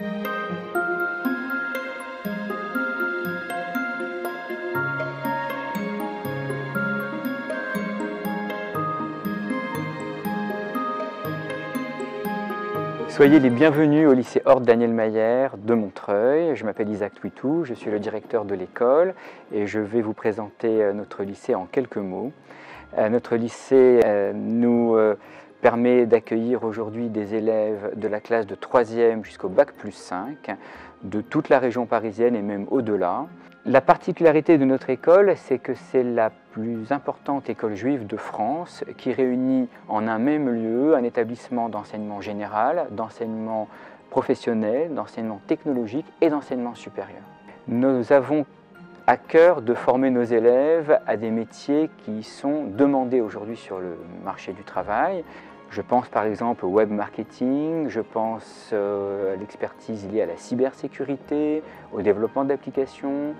Soyez les bienvenus au lycée Horst Daniel Mayer de Montreuil. Je m'appelle Isaac Twitou, je suis le directeur de l'école et je vais vous présenter notre lycée en quelques mots. Notre lycée nous permet d'accueillir aujourd'hui des élèves de la classe de 3e jusqu'au bac plus 5 de toute la région parisienne et même au-delà. La particularité de notre école, c'est que c'est la plus importante école juive de France qui réunit en un même lieu un établissement d'enseignement général, d'enseignement professionnel, d'enseignement technologique et d'enseignement supérieur. Nous avons à cœur de former nos élèves à des métiers qui sont demandés aujourd'hui sur le marché du travail. Je pense par exemple au web marketing, je pense à l'expertise liée à la cybersécurité, au développement d'applications,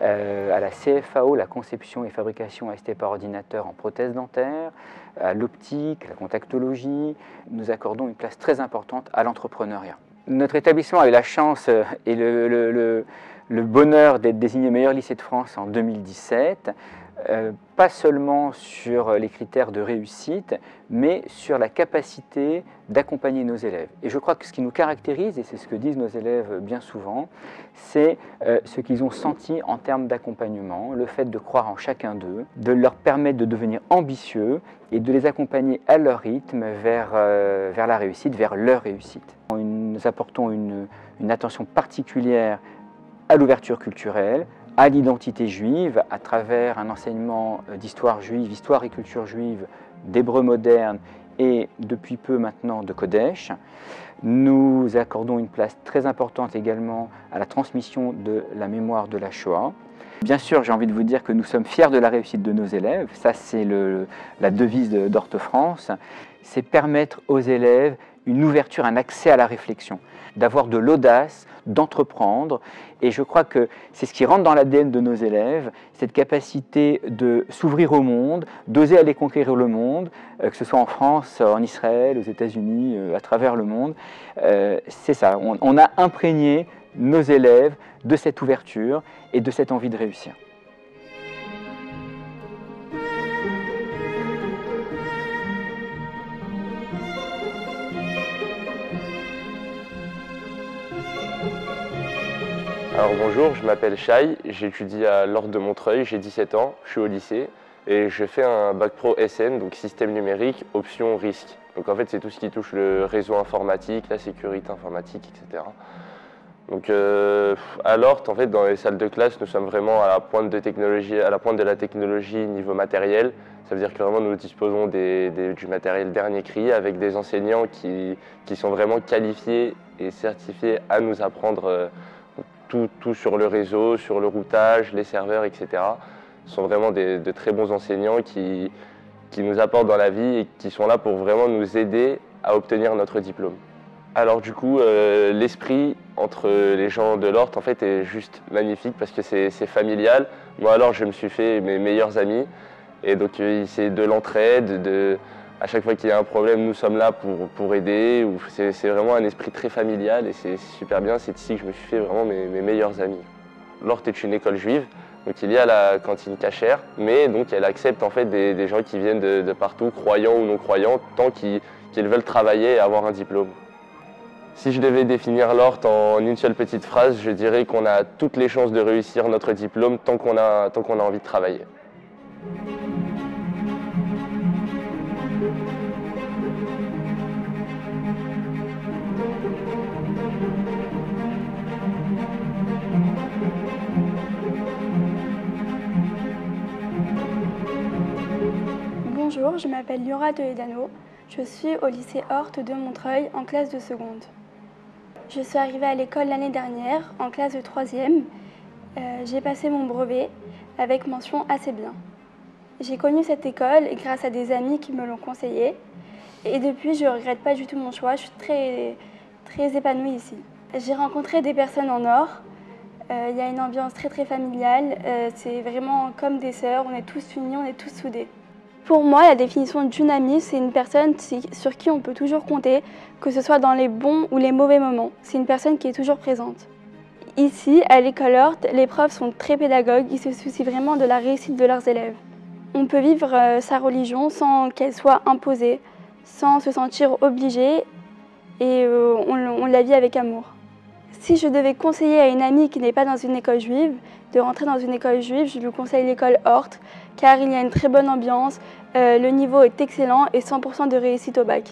à la CFAO, la conception et fabrication assistée par ordinateur en prothèse dentaire, à l'optique, à la contactologie. Nous accordons une place très importante à l'entrepreneuriat. Notre établissement a eu la chance et le bonheur d'être désigné meilleur lycée de France en 2017. Pas seulement sur les critères de réussite, mais sur la capacité d'accompagner nos élèves. Et je crois que ce qui nous caractérise, et c'est ce que disent nos élèves bien souvent, c'est ce qu'ils ont senti en termes d'accompagnement, le fait de croire en chacun d'eux, de leur permettre de devenir ambitieux et de les accompagner à leur rythme vers la réussite, vers leur réussite. Nous apportons une attention particulière à l'ouverture culturelle, à l'identité juive, à travers un enseignement d'histoire juive, histoire et culture juive, d'hébreu moderne et depuis peu maintenant de Kodesh. Nous accordons une place très importante également à la transmission de la mémoire de la Shoah. Bien sûr, j'ai envie de vous dire que nous sommes fiers de la réussite de nos élèves, ça c'est la devise d'Horst France, c'est permettre aux élèves une ouverture, un accès à la réflexion, d'avoir de l'audace, d'entreprendre. Et je crois que c'est ce qui rentre dans l'ADN de nos élèves, cette capacité de s'ouvrir au monde, d'oser aller conquérir le monde, que ce soit en France, en Israël, aux États-Unis, à travers le monde. C'est ça, on a imprégné nos élèves de cette ouverture et de cette envie de réussir. Alors bonjour, je m'appelle Shai, j'étudie à l'Horst de Montreuil, j'ai 17 ans, je suis au lycée et je fais un bac pro SN, donc système numérique, option risque. Donc en fait c'est tout ce qui touche le réseau informatique, la sécurité informatique, etc. Donc à l'Horst, en fait, dans les salles de classe, nous sommes vraiment à la pointe de la technologie niveau matériel. Ça veut dire que vraiment nous disposons du matériel dernier cri avec des enseignants qui sont vraiment qualifiés et certifiés à nous apprendre tout sur le réseau, sur le routage, les serveurs, etc. Ce sont vraiment de très bons enseignants qui nous apportent dans la vie et qui sont là pour vraiment nous aider à obtenir notre diplôme. Alors du coup, l'esprit entre les gens de l'Horst en fait est juste magnifique parce que c'est familial. Moi alors je me suis fait mes meilleurs amis et donc c'est de l'entraide, à chaque fois qu'il y a un problème, nous sommes là pour aider. C'est vraiment un esprit très familial et c'est super bien. C'est ici que je me suis fait vraiment mes meilleurs amis. L'Horst est une école juive, donc il y a la cantine cachère, mais donc elle accepte en fait des gens qui viennent de partout, croyants ou non croyants, tant qu'ils veulent travailler et avoir un diplôme. Si je devais définir l'Horst en une seule petite phrase, je dirais qu'on a toutes les chances de réussir notre diplôme tant qu'on a envie de travailler. Bonjour, je m'appelle Liora Toledano. Je suis au lycée Horst de Montreuil en classe de seconde. Je suis arrivée à l'école l'année dernière en classe de 3e. J'ai passé mon brevet avec mention assez bien. J'ai connu cette école grâce à des amis qui me l'ont conseillée. Et depuis, je ne regrette pas du tout mon choix. Je suis très épanouie ici. J'ai rencontré des personnes en or. Il y a une ambiance très familiale. C'est vraiment comme des sœurs. On est tous unis, on est tous soudés. Pour moi, la définition d'une amie, c'est une personne sur qui on peut toujours compter, que ce soit dans les bons ou les mauvais moments. C'est une personne qui est toujours présente. Ici, à l'école Hort, les profs sont très pédagogues, ils se soucient vraiment de la réussite de leurs élèves. On peut vivre sa religion sans qu'elle soit imposée, sans se sentir obligé, et on la vit avec amour. Si je devais conseiller à une amie qui n'est pas dans une école juive de rentrer dans une école juive, je lui conseille l'école Hort, car il y a une très bonne ambiance, le niveau est excellent et 100% de réussite au bac.